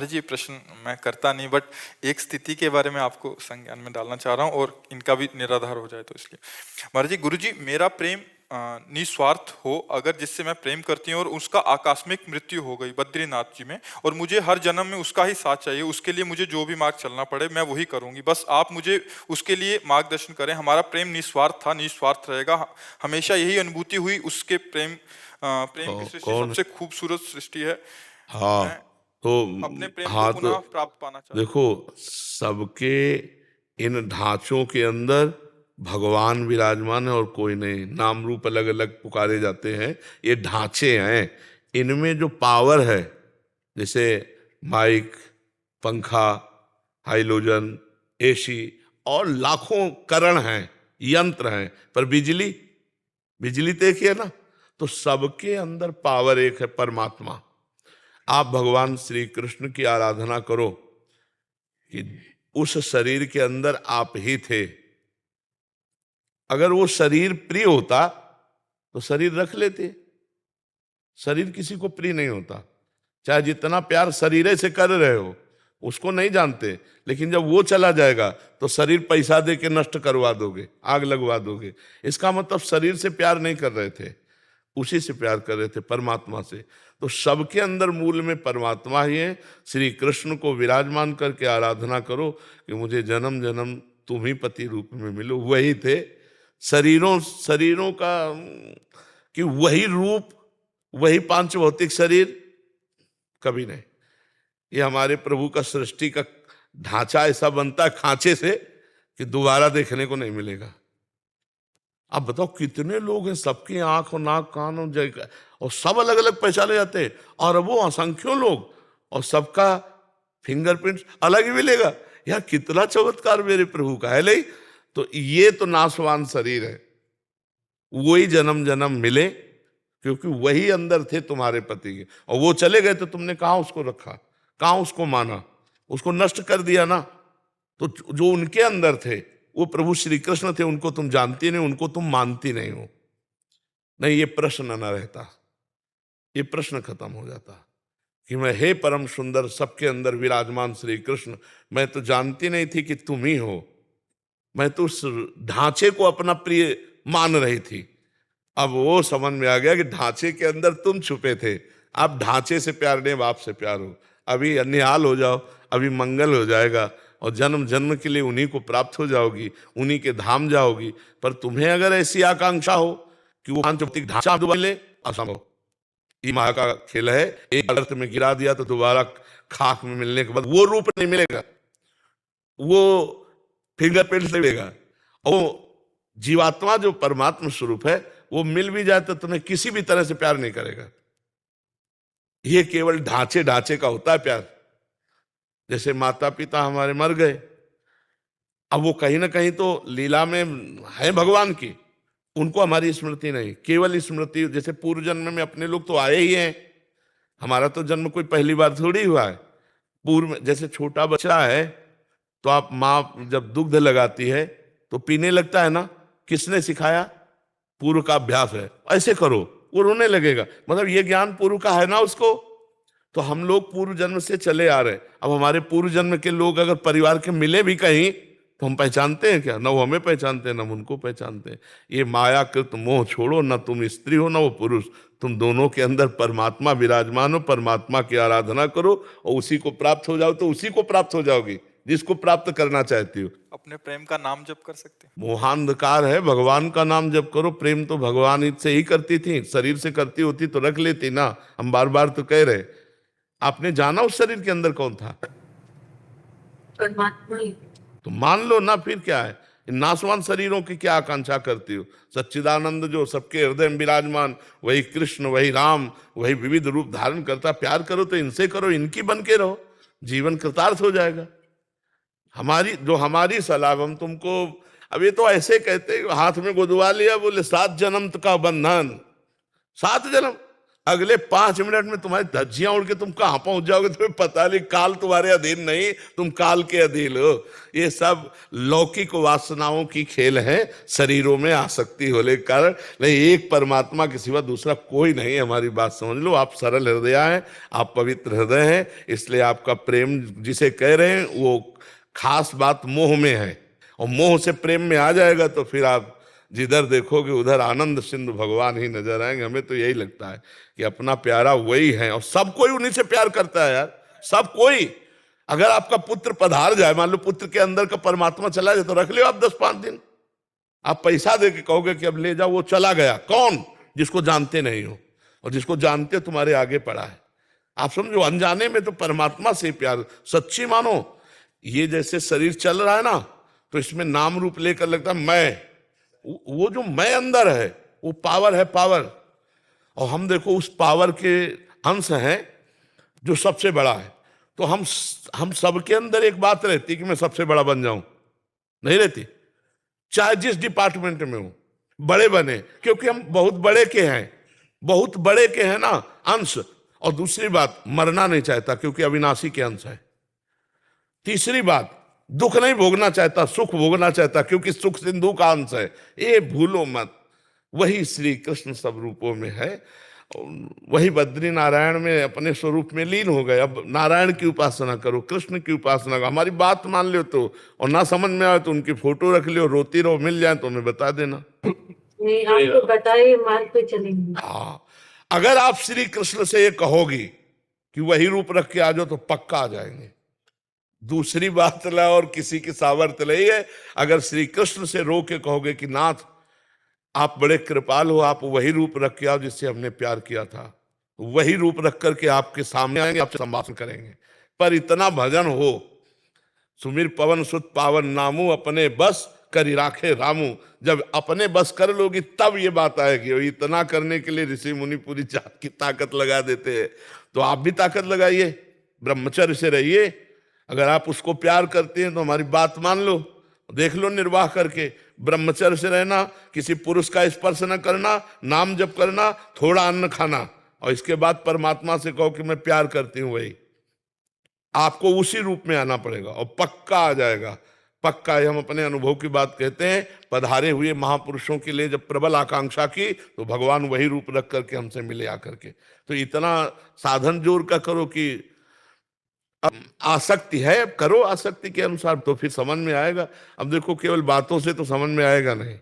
जी, प्रश्न मैं करता नहीं, बट एक स्थिति के बारे में आपको संज्ञान में डालना चाह रहा हूँ और इनका भी निराधार हो जाए तो इसलिए। महाराज जी, गुरुजी, मेरा प्रेम निस्वार्थ हो अगर जिससे मैं प्रेम करती हूँ और उसका आकस्मिक मृत्यु हो गई बद्रीनाथ जी में, और मुझे हर जन्म में उसका ही साथ चाहिए, उसके लिए मुझे जो भी मार्ग चलना पड़े मैं वही करूंगी, बस आप मुझे उसके लिए मार्गदर्शन करें। हमारा प्रेम निस्वार्थ था, निस्वार्थ रहेगा, हमेशा यही अनुभूति हुई। उसके प्रेम प्रेम की सृष्टि कौन? सबसे खूबसूरत सृष्टि है। हाँ, मैं तो अपने प्रेम को हाँ, तो पुनः प्राप्त पाना चाहता हूँ। देखो, सबके इन ढांचों के अंदर भगवान विराजमान है और कोई नहीं। नाम रूप अलग अलग पुकारे जाते हैं, ये ढांचे हैं। इनमें जो पावर है, जैसे माइक, पंखा, हाइलोजन, एसी और लाखों करण हैं, यंत्र हैं, पर बिजली, बिजली तो एक ही है ना। तो सबके अंदर पावर एक है, परमात्मा। आप भगवान श्री कृष्ण की आराधना करो कि उस शरीर के अंदर आप ही थे। अगर वो शरीर प्रिय होता तो शरीर रख लेते। शरीर किसी को प्रिय नहीं होता, चाहे जितना प्यार शरीर से कर रहे हो, उसको नहीं जानते। लेकिन जब वो चला जाएगा तो शरीर पैसा दे के नष्ट करवा दोगे, आग लगवा दोगे। इसका मतलब शरीर से प्यार नहीं कर रहे थे, उसी से प्यार कर रहे थे, परमात्मा से। तो सबके अंदर मूल में परमात्मा ही है। श्री कृष्ण को विराजमान करके आराधना करो कि मुझे जन्म जन्म तुम ही पति रूप में मिलो। वही थे शरीरों शरीरों का, कि वही रूप, वही पांच भौतिक शरीर कभी नहीं। ये हमारे प्रभु का सृष्टि का ढांचा ऐसा बनता है खांचे से कि दोबारा देखने को नहीं मिलेगा। अब बताओ कितने लोग हैं, सबकी आंख और नाक कान और जय, और सब अलग अलग पहचाने जाते हैं, और वो असंख्यों लोग, और सबका फिंगरप्रिंट्स अलग ही मिलेगा। यार कितना चमत्कार मेरे प्रभु का है। नहीं तो ये तो नाशवान शरीर है, वही जन्म जन्म मिले, क्योंकि वही अंदर थे तुम्हारे पति के, और वो चले गए तो तुमने कहाँ उसको रखा, कहाँ उसको माना, उसको नष्ट कर दिया ना। तो जो उनके अंदर थे वो प्रभु श्री कृष्ण थे, उनको तुम जानती नहीं, उनको तुम मानती नहीं हो। नहीं, ये प्रश्न न रहता, ये प्रश्न खत्म हो जाता कि मैं हे परम सुंदर सबके अंदर विराजमान श्री कृष्ण, मैं तो जानती नहीं थी कि तुम ही हो। मैं तो उस ढांचे को अपना प्रिय मान रही थी। अब वो समझ में आ गया कि ढांचे के अंदर तुम छुपे थे। आप ढांचे से प्यार नहीं, बाप से प्यार हो। अभी निहाल हो जाओ, अभी मंगल हो जाएगा, और जन्म जन्म के लिए उन्हीं को प्राप्त हो जाओगी, उन्हीं के धाम जाओगी। पर तुम्हें अगर ऐसी आकांक्षा हो कि वो पांच भौतिक ढांचा दोबारा ले, असंभव। ये माया का खेल है, एक अर्थ में गिरा दिया तो दोबारा खाक में मिलने के बाद वो रूप नहीं मिलेगा, वो फिंगरप्रिंट नहीं मिलेगा। और वो जीवात्मा जो परमात्मा स्वरूप है, वो मिल भी जाए तो तुम्हें किसी भी तरह से प्यार नहीं करेगा। ये केवल ढांचे ढांचे का होता है प्यार। जैसे माता पिता हमारे मर गए, अब वो कहीं ना कहीं तो लीला में है भगवान की, उनको हमारी स्मृति नहीं, केवल स्मृति। जैसे पूर्व जन्म में अपने लोग तो आए ही हैं, हमारा तो जन्म कोई पहली बार थोड़ी हुआ है। पूर्व में जैसे छोटा बच्चा है, तो आप माँ जब दुग्ध लगाती है तो पीने लगता है ना, किसने सिखाया? पूर्व का अभ्यास है, ऐसे करो, वो रोने लगेगा। मतलब ये ज्ञान पूर्व का है ना उसको। तो हम लोग पूर्व जन्म से चले आ रहे। अब हमारे पूर्व जन्म के लोग अगर परिवार के मिले भी कहीं, तो हम पहचानते हैं क्या? ना वो हमें पहचानते हैं, ना हम उनको पहचानते हैं। ये मायाकृत मोह छोड़ो, ना तुम स्त्री हो ना वो पुरुष, तुम दोनों के अंदर परमात्मा विराजमान हो। परमात्मा की आराधना करो और उसी को प्राप्त हो जाओ, तो उसी को प्राप्त हो जाओगी जिसको प्राप्त करना चाहती हो। अपने प्रेम का नाम जप कर सकते हैं। मोहांधकार है, भगवान का नाम जप करो। प्रेम तो भगवान ही से ही करती थी, शरीर से करती होती तो रख लेती ना। हम बार बार तो कह रहे, आपने जाना उस शरीर के अंदर कौन था? परमात्मा ही। तो मान लो ना, फिर क्या है? इन नासवान शरीरों की क्या आकांक्षा करती हो? सच्चिदानंद जो सबके हृदय में विराजमान, वही कृष्ण, वही राम, वही विविध रूप धारण करता। प्यार करो तो इनसे करो, इनकी बन के रहो, जीवन कृतार्थ हो जाएगा। हमारी सलाह, हम तुमको अब ये तो ऐसे कहते हाथ में गुदवा लिया, बोले 7 जन्म का बंधन। 7 जन्म? अगले 5 मिनट में तुम्हारी धज्जियां उड़ के तुम कहां पहुंच जाओगे, तुम्हें पता नहीं। काल तुम्हारे अधीन नहीं, तुम काल के अधीन हो। ये सब लौकिक वासनाओं की खेल है, शरीरों में आसक्ति होने के कारण। नहीं, एक परमात्मा के सिवा दूसरा कोई नहीं। हमारी बात समझ लो। आप सरल हृदय हैं, आप पवित्र हृदय हैं, इसलिए आपका प्रेम जिसे कह रहे हैं वो खास बात मोह में है। और मोह से प्रेम में आ जाएगा तो फिर आप जिधर देखोगे उधर आनंद सिंधु भगवान ही नजर आएंगे। हमें तो यही लगता है कि अपना प्यारा वही है, और सब कोई उन्हीं से प्यार करता है यार, सब कोई। अगर आपका पुत्र पधार जाए, मान लो पुत्र के अंदर का परमात्मा चला जाए, तो रख लो आप 10-5 दिन। आप पैसा दे के कहोगे कि अब ले जाओ, वो चला गया। कौन? जिसको जानते नहीं हो, और जिसको जानते हो तुम्हारे आगे पड़ा है। आप समझो, अनजाने में तो परमात्मा से प्यार सच्ची मानो। ये जैसे शरीर चल रहा है ना, तो इसमें नाम रूप लेकर लगता है मैं, वो जो मैं अंदर है वो पावर है, पावर। और हम देखो उस पावर के अंश हैं जो सबसे बड़ा है। तो हम सबके अंदर एक बात रहती कि मैं सबसे बड़ा बन जाऊं, नहीं रहती। चाहे जिस डिपार्टमेंट में हो बड़े बने, क्योंकि हम बहुत बड़े के हैं, बहुत बड़े के हैं ना अंश। और दूसरी बात, मरना नहीं चाहता क्योंकि अविनाशी के अंश है। तीसरी बात, दुख नहीं भोगना चाहता, सुख भोगना चाहता क्योंकि सुख सिंधु का अंश है। ये भूलो मत, वही श्री कृष्ण सब रूपों में है। वही बद्री नारायण में अपने स्वरूप में लीन हो गए। अब नारायण की उपासना करो, कृष्ण की उपासना करो। हमारी बात मान लो तो, और ना समझ में आए तो उनकी फोटो रख लो, रोती रहो, मिल जाए तो हमें बता देना। नहीं, आपको बताइए, मार्ग पे चलेंगे। हाँ, अगर आप श्री कृष्ण से ये कहोगी कि वही रूप रख के आ जाओ, तो पक्का आ जाएंगे। दूसरी बात ला, और किसी की सामर्थ्य नहीं है। अगर श्री कृष्ण से रो के कहोगे कि नाथ आप बड़े कृपाल हो, आप वही रूप रख के आओ जिससे हमने प्यार किया था, वही रूप रख करके आपके सामने आएंगे, आपसे संभाषण करेंगे। पर इतना भजन हो, सुमिर पवन सुत पावन नामू, अपने बस करी राखे रामू। जब अपने बस कर लोगी तब ये बात आएगी। और इतना करने के लिए ऋषि मुनि पूरी जात की ताकत लगा देते हैं। तो आप भी ताकत लगाइए, ब्रह्मचर्य से रहिए। अगर आप उसको प्यार करते हैं तो हमारी बात मान लो, देख लो निर्वाह करके। ब्रह्मचर्य से रहना, किसी पुरुष का स्पर्श न करना, नाम जप करना, थोड़ा अन्न खाना, और इसके बाद परमात्मा से कहो कि मैं प्यार करती हूं। वही आपको उसी रूप में आना पड़ेगा, और पक्का आ जाएगा, पक्का। हम अपने अनुभव की बात कहते हैं। पधारे हुए महापुरुषों के लिए जब प्रबल आकांक्षा की, तो भगवान वही रूप रख करके हमसे मिले आकर के। तो इतना साधन जोर का करो कि अब आसक्ति है, अब करो आसक्ति के अनुसार, तो फिर समझ में आएगा। अब देखो, केवल बातों से तो समझ में आएगा नहीं।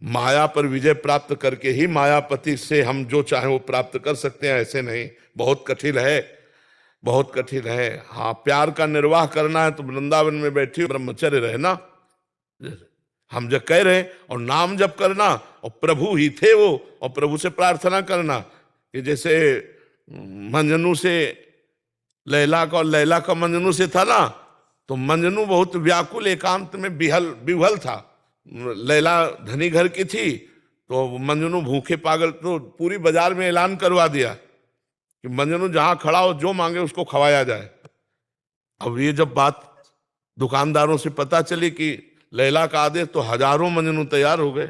माया पर विजय प्राप्त करके ही मायापति से हम जो चाहे वो प्राप्त कर सकते हैं, ऐसे नहीं। बहुत कठिन है, बहुत कठिन है। हाँ, प्यार का निर्वाह करना है तो वृंदावन में बैठी ब्रह्मचर्य रहना, हम जब कह रहे हैं, और नाम जप करना, और प्रभु ही थे वो, और प्रभु से प्रार्थना करना कि जैसे मंजनू से लैला का, और लैला का मंजनू से था ना, तो मंजनू बहुत व्याकुल एकांत में विह्वल था। लैला धनी घर की थी, तो मंजनू भूखे पागल, तो पूरी बाजार में ऐलान करवा दिया कि मंजनू जहां खड़ा हो जो मांगे उसको खवाया जाए। अब ये जब बात दुकानदारों से पता चली कि लैला का आदेश, तो हजारों मंजनू तैयार हो गए,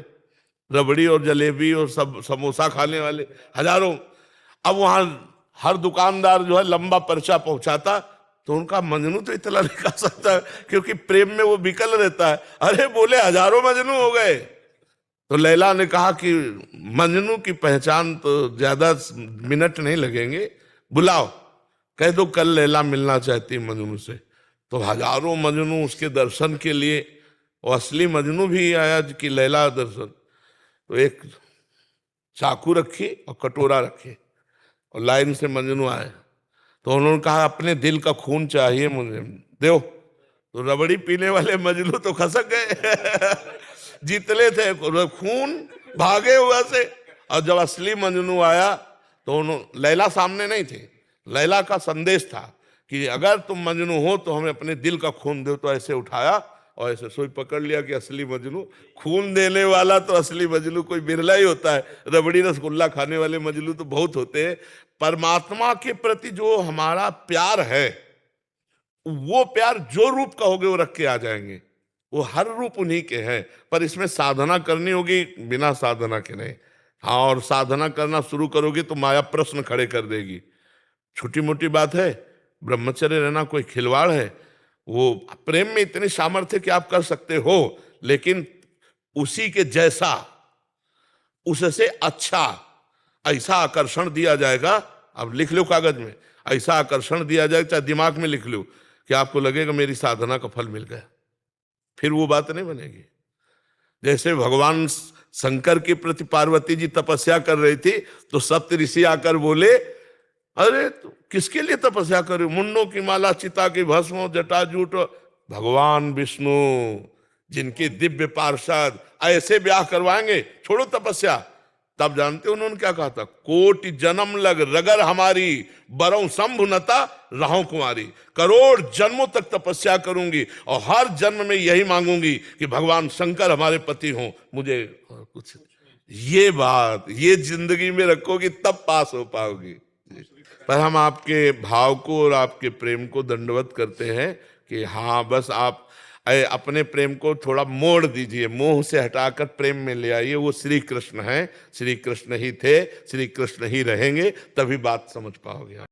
रबड़ी और जलेबी और सब समोसा खाने वाले हजारों। अब वहां हर दुकानदार जो है लंबा पर्चा पहुंचाता, तो उनका मंजनू तो इतना नहीं खा सकता क्योंकि प्रेम में वो विकल रहता है। अरे बोले हजारों मंजनू हो गए। तो लैला ने कहा कि मंजनू की पहचान तो ज्यादा मिनट नहीं लगेंगे, बुलाओ, कह दो कल लैला मिलना चाहती है मंजनू से। तो हजारों मंजनू उसके दर्शन के लिए, और असली मजनू भी आया कि लैला दर्शन। तो एक चाकू रखी और कटोरा रखी, और लाइन से मजनू आए। तो उन्होंने कहा अपने दिल का खून चाहिए मुझे, दो। तो रबड़ी पीने वाले मजनू तो खसक गए जीतले थे खून, भागे हुआ से। और जब असली मजनू आया तो उन्होंने, लैला सामने नहीं थी, लैला का संदेश था कि अगर तुम मजनू हो तो हमें अपने दिल का खून दो। तो ऐसे उठाया और ऐसे सोई पकड़ लिया कि असली मजनू। खून देने वाला तो असली मजनू कोई बिरला ही होता है, रबड़ी रसगुल्ला खाने वाले मजनू तो बहुत होते हैं। परमात्मा के प्रति जो हमारा प्यार है, वो प्यार जो रूप कहोगे वो रख के आ जाएंगे। वो हर रूप उन्हीं के हैं, पर इसमें साधना करनी होगी, बिना साधना के नहीं। हाँ, और साधना करना शुरू करोगे तो माया प्रश्न खड़े कर देगी। छोटी मोटी बात है, ब्रह्मचर्य रहना कोई खिलवाड़ है? वो प्रेम में इतनी सामर्थ्य कि आप कर सकते हो, लेकिन उसी के जैसा, उससे अच्छा ऐसा आकर्षण दिया जाएगा। अब लिख लो कागज में, ऐसा आकर्षण दिया जाएगा, चाहे दिमाग में लिख लो, कि आपको लगेगा मेरी साधना का फल मिल गया। फिर वो बात नहीं बनेगी। जैसे भगवान शंकर के प्रति पार्वती जी तपस्या कर रही थी, तो सप्त ऋषि आकर बोले, अरे तो किसके लिए तपस्या करे? मुंडों की माला, चिता की भस्म, जटाजूट, भगवान विष्णु जिनके दिव्य पार्षद ऐसे ब्याह करवाएंगे, छोड़ो तपस्या। तब जानते उन्होंने क्या कहा था? कोटि जन्म लग रगर हमारी, बरौ शंभुनता रहूं कुमारी। करोड़ जन्मों तक तपस्या करूंगी और हर जन्म में यही मांगूंगी कि भगवान शंकर हमारे पति हों, मुझे कुछ। ये बात, ये जिंदगी में रखोगी तब पास हो पाओगी। पर हम आपके भाव को और आपके प्रेम को दंडवत करते हैं कि हाँ, बस आप अपने प्रेम को थोड़ा मोड़ दीजिए, मोह से हटाकर प्रेम में ले आइए। वो श्री कृष्ण हैं, श्री कृष्ण ही थे, श्री कृष्ण ही रहेंगे, तभी बात समझ पाओगे आप।